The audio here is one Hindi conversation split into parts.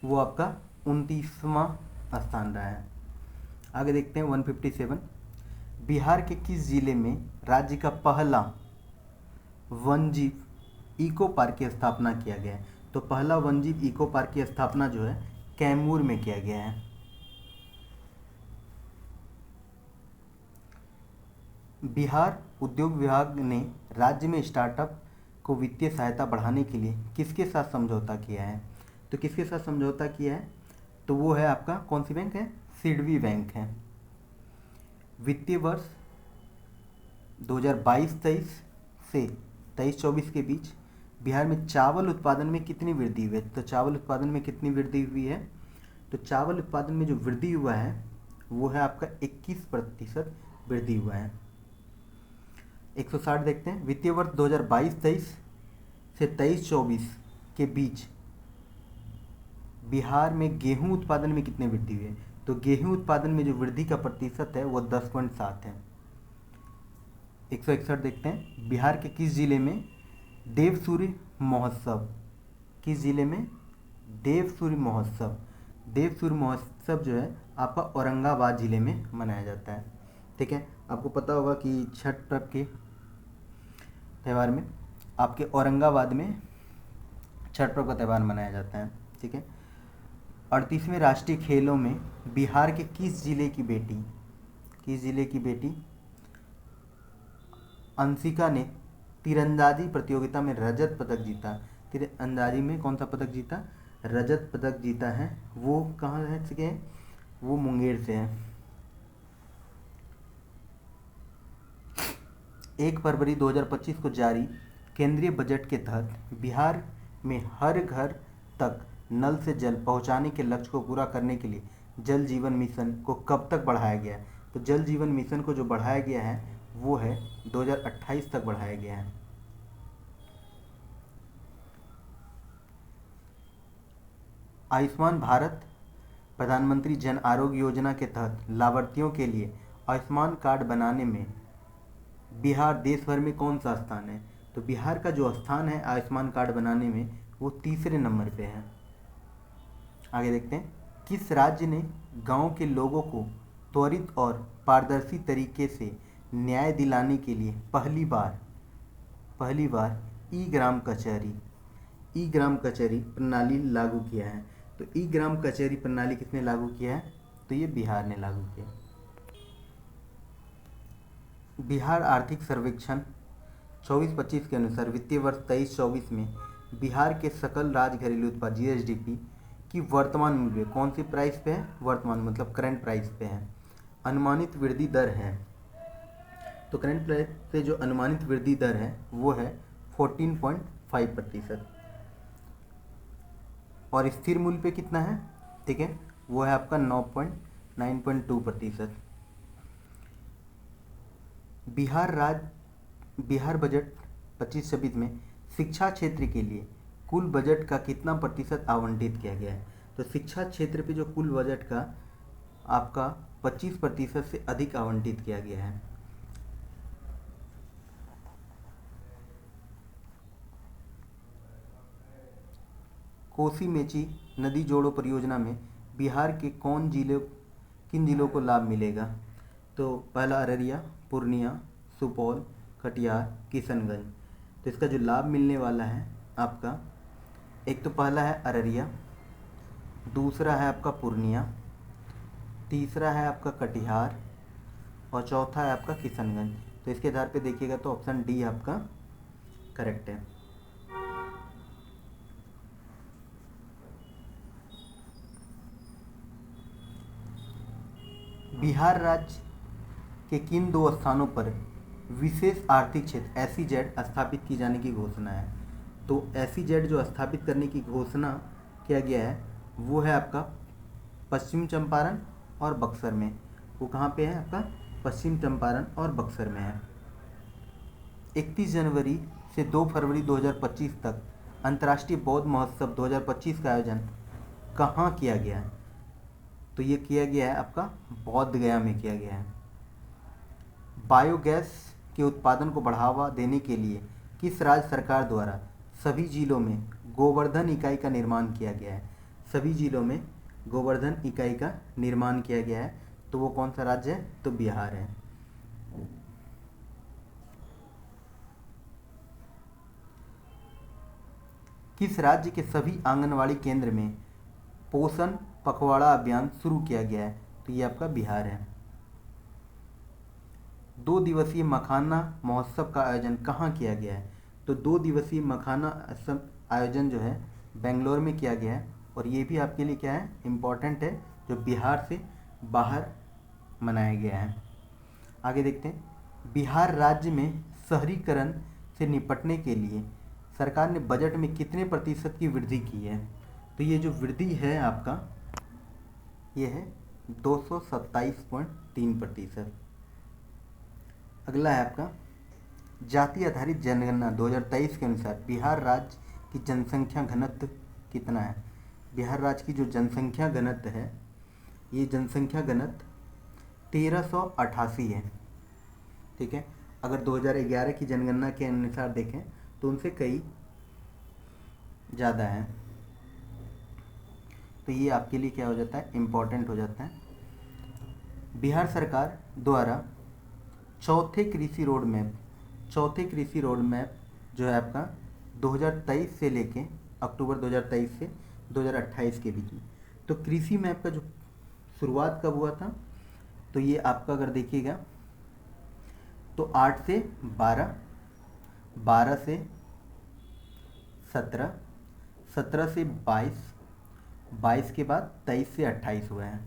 वो आपका 29वां स्थान रहा है। आगे देखते हैं 157। बिहार के किस जिले में राज्य का पहला वन्यजीव इको पार्क की स्थापना किया गया है? तो पहला वन्यजीव इको पार्क की स्थापना जो है कैमूर में किया गया है। बिहार उद्योग विभाग ने राज्य में स्टार्टअप को वित्तीय सहायता बढ़ाने के लिए किसके साथ समझौता किया है? तो किसके साथ समझौता किया है? तो वो है आपका, कौन सी बैंक है? सिडबी बैंक है। वित्तीय वर्ष 2022-23 से 23-24 के बीच बिहार में चावल उत्पादन में कितनी वृद्धि हुई है? तो चावल उत्पादन में कितनी वृद्धि हुई है? तो चावल उत्पादन में जो वृद्धि हुआ है वो है आपका 21% वृद्धि हुआ है। 160 देखते हैं। वित्तीय वर्ष 2022-23 से 23-24 के बीच बिहार में गेहूं उत्पादन में कितनी वृद्धि हुई है? तो गेहूं उत्पादन में जो वृद्धि का प्रतिशत है वो 10.7 है। 161 देखते हैं। बिहार के किस जिले में देवसूर्य महोत्सव, किस जिले में देवसूर्य महोत्सव, देवसूर्य महोत्सव जो है आपका औरंगाबाद जिले में मनाया जाता है। ठीक है, आपको पता होगा कि छठ पर्व के त्यौहार में आपके औरंगाबाद में छठ पर्व का त्यौहार मनाया जाता है। ठीक है। 38वें राष्ट्रीय खेलों में बिहार के किस जिले की बेटी, किस जिले की बेटी अंशिका ने तीरंदाजी प्रतियोगिता में रजत पदक जीता? तीरंदाजी में कौन सा पदक जीता? रजत पदक जीता है। वो कहाँ रह चुके हैं? वो मुंगेर से है। 1 फरवरी 2025 को जारी केंद्रीय बजट के तहत बिहार में हर घर तक नल से जल पहुंचाने के लक्ष्य को पूरा करने के लिए जल जीवन मिशन को कब तक बढ़ाया गया है? तो जल जीवन मिशन को जो बढ़ाया गया है वो है 2028 तक बढ़ाया गया है। आयुष्मान भारत प्रधानमंत्री जन आरोग्य योजना के तहत लाभार्थियों के लिए आयुष्मान कार्ड बनाने में बिहार देश भर में कौन सा स्थान है? तो बिहार का जो स्थान है आयुष्मान कार्ड बनाने में वो 3रे नंबर पे है। आगे देखते हैं। किस राज्य ने गांव के लोगों को त्वरित और पारदर्शी तरीके से न्याय दिलाने के लिए पहली बार ई ग्राम कचहरी प्रणाली लागू किया है? तो ई ग्राम कचहरी प्रणाली किसने लागू किया है? तो ये बिहार ने लागू किया। बिहार आर्थिक सर्वेक्षण 24-25 के अनुसार वित्तीय वर्ष 23-24 में बिहार के सकल राज्य घरेलू उत्पाद GSDP की वर्तमान मूल्य कौन सी प्राइस पे है? वर्तमान मतलब करंट प्राइस पे है। अनुमानित वृद्धि दर है, तो करंट प्राइस पे जो अनुमानित वृद्धि दर है वो है 14.5%। और स्थिर मूल्य पे कितना है? ठीक है, वो है आपका 9.2%। बिहार बजट 25-26 में शिक्षा क्षेत्र के लिए कुल बजट का कितना प्रतिशत आवंटित किया गया है? तो शिक्षा क्षेत्र पे जो कुल बजट का आपका 25% से अधिक आवंटित किया गया है। कोसी मेची नदी जोड़ो परियोजना में बिहार के किन जिलों को लाभ मिलेगा? तो पहला अररिया, पूर्णिया, सुपौल, कटिहार, किशनगंज। तो इसका जो लाभ मिलने वाला है आपका, एक तो पहला है अररिया, दूसरा है आपका पूर्णिया, तीसरा है आपका कटिहार और चौथा है आपका किशनगंज। तो इसके आधार पे देखिएगा तो ऑप्शन डी आपका करेक्ट है। बिहार राज्य के किन 2 स्थानों पर विशेष आर्थिक क्षेत्र SEZ स्थापित किए जाने की घोषणा है? तो SEZ जो स्थापित करने की घोषणा किया गया है वो है आपका पश्चिम चंपारण और बक्सर में। वो कहाँ पे है आपका? पश्चिम चंपारण और बक्सर में है। 31 जनवरी से 2 फरवरी 2025 तक अंतर्राष्ट्रीय बौद्ध महोत्सव 2025 का आयोजन कहाँ किया गया है? तो ये किया गया है आपका बौद्ध गया में किया गया है। बायोगैस के उत्पादन को बढ़ावा देने के लिए किस राज्य सरकार द्वारा सभी जिलों में गोवर्धन इकाई का निर्माण किया गया है? सभी जिलों में गोवर्धन इकाई का निर्माण किया गया है। तो वो कौन सा राज्य है? तो बिहार है। किस राज्य के सभी आंगनवाड़ी केंद्र में पोषण पखवाड़ा अभियान शुरू किया गया है? तो ये आपका बिहार है। 2 दिवसीय मखाना महोत्सव का आयोजन कहाँ किया गया है? तो 2 दिवसीय मखाना आयोजन जो है बेंगलोर में किया गया है, और ये भी आपके लिए क्या है? इम्पॉर्टेंट है, जो बिहार से बाहर मनाया गया है। आगे देखते हैं, बिहार राज्य में शहरीकरण से निपटने के लिए सरकार ने बजट में कितने प्रतिशत की वृद्धि की है? तो ये जो वृद्धि है आपका, ये है 227.3%। अगला है आपका, जाति आधारित जनगणना 2023 के अनुसार बिहार राज्य की जनसंख्या घनत्व कितना है? बिहार राज्य की जो जनसंख्या घनत्व है, ये जनसंख्या घनत्व 1388 है। ठीक है, अगर 2011 की जनगणना के अनुसार देखें तो उनसे कई ज़्यादा है। तो ये आपके लिए क्या हो जाता है? इम्पॉर्टेंट हो जाता है। बिहार सरकार द्वारा चौथे कृषि रोड मैप जो है आपका 2023 से लेके अक्टूबर 2023 से 2028 के बीच में, तो कृषि मैप का जो शुरुआत कब हुआ था? तो ये आपका अगर देखिएगा तो 8 से 12, 12 से 17, 17 से 22, 22 के बाद 23 से 28 हुए हैं।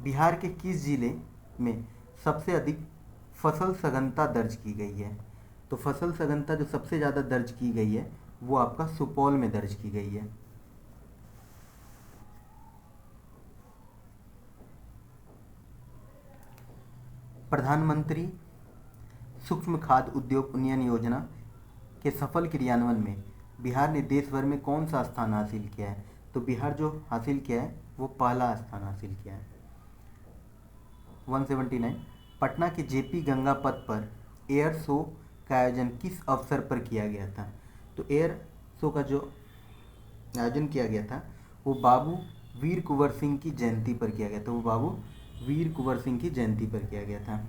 बिहार के किस जिले में सबसे अधिक फसल सघनता दर्ज की गई है? तो फसल सघनता जो सबसे ज़्यादा दर्ज की गई है वो आपका सुपौल में दर्ज की गई है। प्रधानमंत्री सूक्ष्म खाद्य उद्योग उन्नयन योजना के सफल क्रियान्वयन में बिहार ने देश भर में कौन सा स्थान हासिल किया है? तो बिहार जो हासिल किया है वो पहला स्थान हासिल किया है। 179, पटना के जेपी गंगा पथ पर एयर शो का आयोजन किस अवसर पर किया गया था? तो एयर शो का जो आयोजन किया गया था वो बाबू वीर कुंवर सिंह की जयंती पर किया गया था। वो बाबू वीर कुंवर सिंह की जयंती पर किया गया था।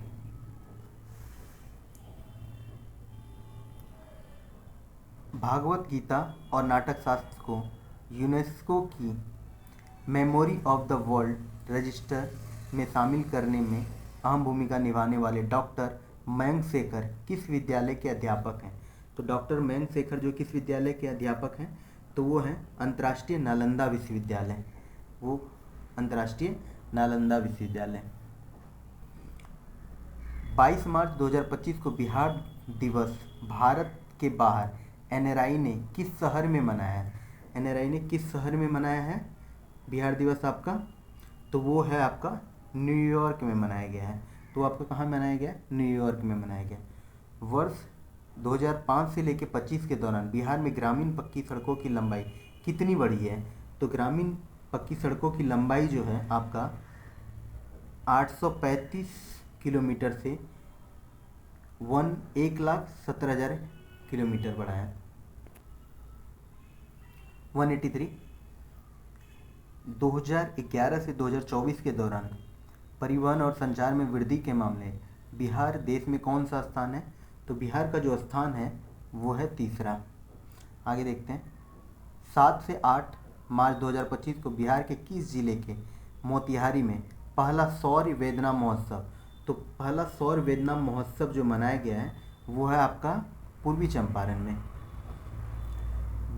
भागवत गीता और नाटक शास्त्र को यूनेस्को की memory of the world register में शामिल करने में अहम भूमिका निभाने वाले डॉक्टर मयंक शेखर किस विद्यालय के अध्यापक हैं? तो डॉक्टर मयंक शेखर जो किस विद्यालय के अध्यापक हैं? तो वो हैं अंतर्राष्ट्रीय नालंदा विश्वविद्यालय। वो अंतर्राष्ट्रीय नालंदा विश्वविद्यालय। 22 मार्च 2025 को बिहार दिवस भारत के बाहर एनआरआई ने किस शहर में मनाया है? एनआरआई ने किस शहर में मनाया है बिहार दिवस आपका? तो वो है आपका न्यूयॉर्क में मनाया गया है। तो आपका कहाँ मनाया गया? न्यूयॉर्क में मनाया गया। वर्ष 2005 से लेकर 25 के दौरान बिहार में ग्रामीण पक्की सड़कों की लंबाई कितनी बढ़ी है? तो ग्रामीण पक्की सड़कों की लंबाई जो है आपका 835 किलोमीटर से 1,17,000 किलोमीटर बढ़ा है। 183, 2011 से 2024 के दौरान परिवहन और संचार में वृद्धि के मामले बिहार देश में कौन सा स्थान है? तो बिहार का जो स्थान है वो है तीसरा। आगे देखते हैं, 7 से 8 मार्च 2025 को बिहार के किस जिले के मोतिहारी में पहला सौर वेदना महोत्सव, तो पहला सौर वेदना महोत्सव जो मनाया गया है वो है आपका पूर्वी चंपारण में।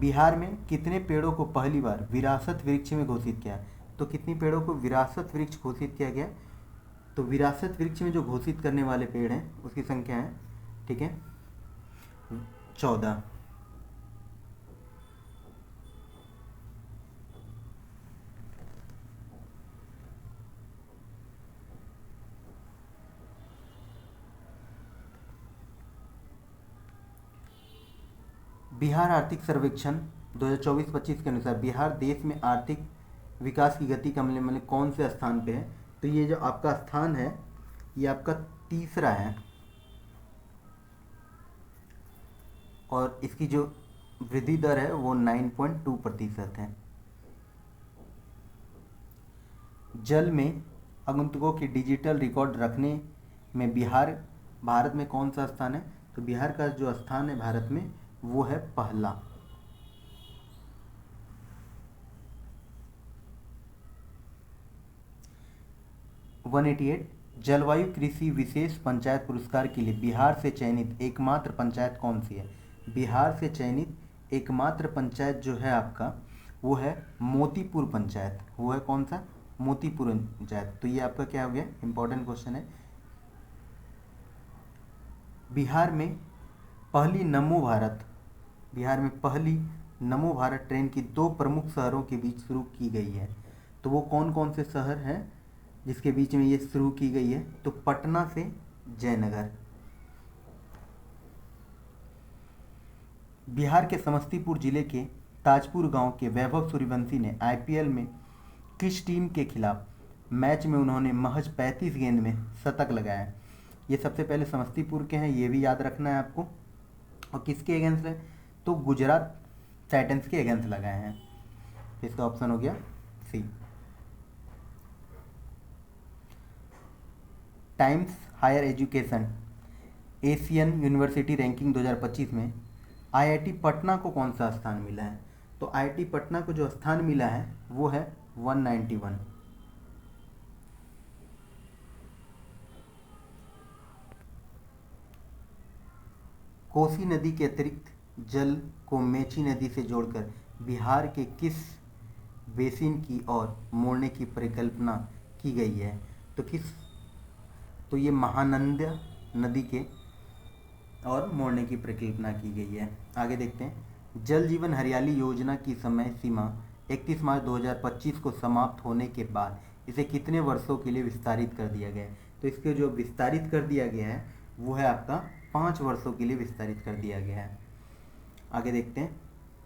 बिहार में कितने पेड़ों को पहली बार विरासत वृक्ष में घोषित किया? तो कितनी पेड़ों को विरासत वृक्ष घोषित किया गया? तो विरासत वृक्ष में जो घोषित करने वाले पेड़ हैं उसकी संख्या है, ठीक है, 14। बिहार आर्थिक सर्वेक्षण 2024-25 के अनुसार बिहार देश में आर्थिक विकास की गति का मामले में कौन से स्थान पे है? तो ये जो आपका स्थान है ये आपका तीसरा है, और इसकी जो वृद्धि दर है वो 9.2% है। जल में आगंतुकों की डिजिटल रिकॉर्ड रखने में बिहार भारत में कौन सा स्थान है? तो बिहार का जो स्थान है भारत में वो है पहला। वन 88 जलवायु कृषि विशेष पंचायत पुरस्कार के लिए बिहार से चयनित एकमात्र पंचायत कौन सी है? बिहार से चयनित एकमात्र पंचायत जो है आपका वो है मोतीपुर पंचायत। वो है कौन सा? मोतीपुर पंचायत। तो ये आपका क्या हो गया? इंपॉर्टेंट क्वेश्चन है। बिहार में पहली नमो भारत ट्रेन की 2 प्रमुख शहरों के बीच शुरू की गई है। तो वो कौन कौन से शहर हैं जिसके बीच में ये शुरू की गई है? तो पटना से जयनगर। बिहार के समस्तीपुर जिले के ताजपुर गांव के वैभव सूर्यवंशी ने आईपीएल में किस टीम के खिलाफ मैच में उन्होंने महज 35 गेंद में शतक लगाया? ये सबसे पहले समस्तीपुर के हैं, ये भी याद रखना है आपको। और किसके अगेंस्ट है? तो गुजरात टाइटंस के अगेंस्ट लगाए हैं। इसका ऑप्शन हो गया C. Times higher education Asian university ranking 2025 में आईआईटी पटना को कौन सा स्थान मिला है? तो आईआईटी पटना को जो स्थान मिला है वो है 191। कोसी नदी के अतिरिक्त जल को मेची नदी से जोड़कर बिहार के किस बेसिन की ओर मोड़ने की परिकल्पना की गई है? तो ये महानंदा नदी के और मोड़ने की परिकल्पना की गई है। आगे देखते हैं। जल जीवन हरियाली योजना की समय सीमा 31 मार्च 2025 को समाप्त होने के बाद इसे कितने वर्षों के लिए विस्तारित कर दिया गया है? तो इसके जो विस्तारित कर दिया गया है वो है आपका 5 वर्षों के लिए विस्तारित कर दिया गया है। आगे देखते हैं।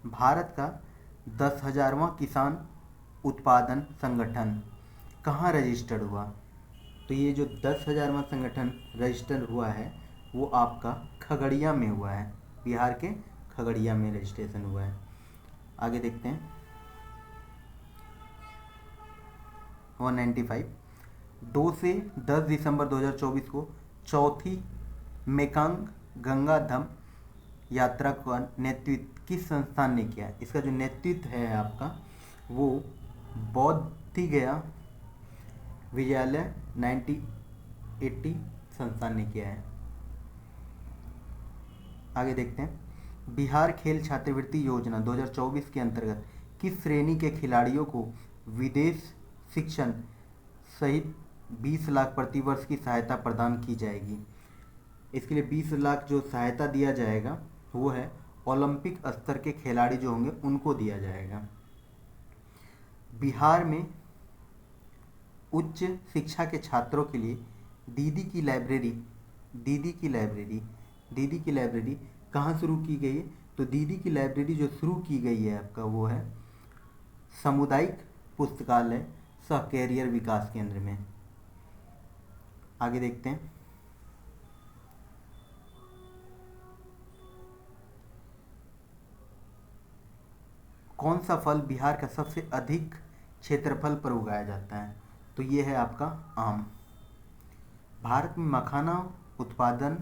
भारत का 10,000वां किसान उत्पादन संगठन कहाँ रजिस्टर्ड हुआ? तो ये जो 10,000वां संगठन रजिस्टर हुआ है वो आपका खगड़िया में हुआ है। बिहार के खगड़िया में रजिस्ट्रेशन हुआ है। आगे देखते हैं। 195 2 से 10 दिसंबर 2024 को चौथी मेकांग गंगा धम यात्रा का नेतृत्व किस संस्थान ने किया? इसका जो नेतृत्व है आपका वो बौद्ध गया विद्यालय 1980 संस्थान ने किया है। आगे देखते हैं। बिहार खेल छात्रवृत्ति योजना 2024 के अंतर्गत किस श्रेणी के खिलाड़ियों को विदेश शिक्षण सहित 20 लाख प्रतिवर्ष की सहायता प्रदान की जाएगी? इसके लिए 20 लाख जो सहायता दिया जाएगा वो है ओलंपिक स्तर के खिलाड़ी जो होंगे उनको दिया जाएगा। बिहार में उच्च शिक्षा के छात्रों के लिए दीदी की लाइब्रेरी कहाँ शुरू की गई है? तो दीदी की लाइब्रेरी जो शुरू की गई है आपका वो है सामुदायिक पुस्तकालय सह कैरियर विकास केंद्र में। आगे देखते हैं। कौन सा फल बिहार का सबसे अधिक क्षेत्रफल पर उगाया जाता है? तो ये है आपका आम। भारत में मखाना उत्पादन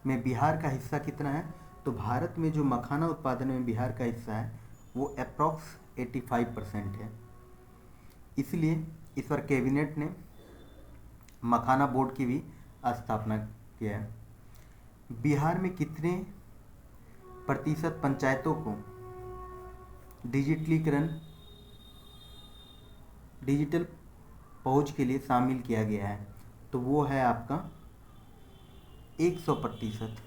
में बिहार का हिस्सा कितना है? तो भारत में जो मखाना उत्पादन में बिहार का हिस्सा है वो अप्रॉक्स 85% है। इसलिए इस पर कैबिनेट ने मखाना बोर्ड की भी स्थापना किया है। बिहार में कितने प्रतिशत पंचायतों को डिजिटल पहुंच के लिए शामिल किया गया है? तो वो है आपका 100%।